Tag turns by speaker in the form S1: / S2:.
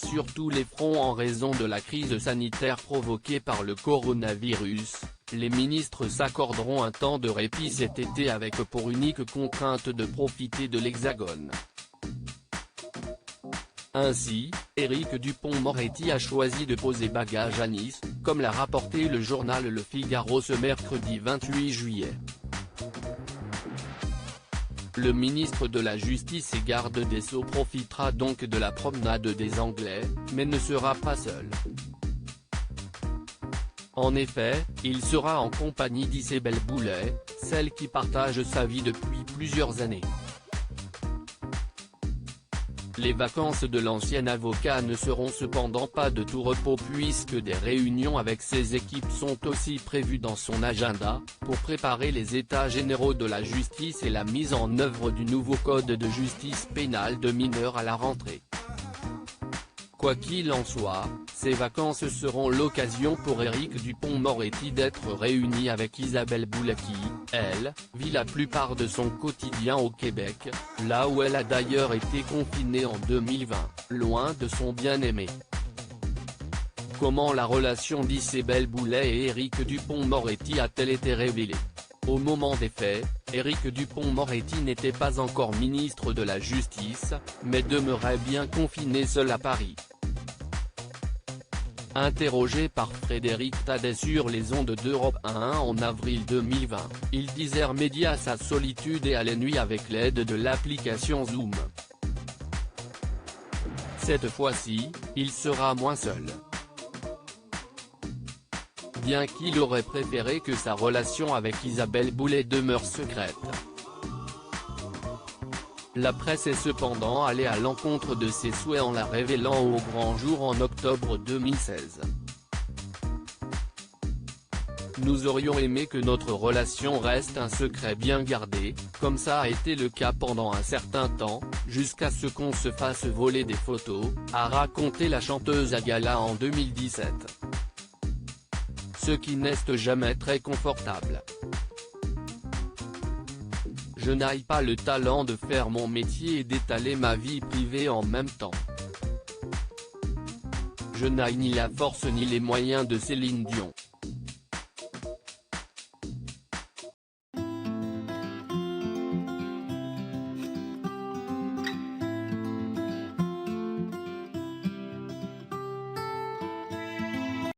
S1: sur tous les fronts en raison de la crise sanitaire provoquée par le coronavirus. Les ministres s'accorderont un temps de répit cet été avec pour unique contrainte de profiter de l'Hexagone. Ainsi, Éric Dupond-Moretti a choisi de poser bagages à Nice, comme l'a rapporté le journal Le Figaro ce mercredi 28 juillet. Le ministre de la Justice et garde des Sceaux profitera donc de la promenade des Anglais, mais ne sera pas seul. En effet, il sera en compagnie d'Isabelle Boulet, celle qui partage sa vie depuis plusieurs années. Les vacances de l'ancien avocat ne seront cependant pas de tout repos puisque des réunions avec ses équipes sont aussi prévues dans son agenda, pour préparer les états généraux de la justice et la mise en œuvre du nouveau code de justice pénale de mineurs à la rentrée. Quoi qu'il en soit, ces vacances seront l'occasion pour Éric Dupond-Moretti d'être réuni avec Isabelle Boulet qui, elle, vit la plupart de son quotidien au Québec, là où elle a d'ailleurs été confinée en 2020, loin de son bien-aimé. Comment la relation d'Isabelle Boulet et Éric Dupond-Moretti a-t-elle été révélée ? Au moment des faits, Éric Dupond-Moretti n'était pas encore ministre de la Justice, mais demeurait bien confiné seul à Paris. Interrogé par Frédéric Tadet sur les ondes d'Europe 1 en avril 2020, il disait remédier à sa solitude et à l'ennui avec l'aide de l'application Zoom. Cette fois-ci, il sera moins seul. Bien qu'il aurait préféré que sa relation avec Isabelle Boulet demeure secrète. La presse est cependant allée à l'encontre de ses souhaits en la révélant au grand jour en octobre 2016. Nous aurions aimé que notre relation reste un secret bien gardé, comme ça a été le cas pendant un certain temps, jusqu'à ce qu'on se fasse voler des photos, a raconté la chanteuse à gala en 2017. Ce qui n'est jamais très confortable. Je n'ai pas le talent de faire mon métier et d'étaler ma vie privée en même temps. Je n'ai ni la force ni les moyens de Céline Dion.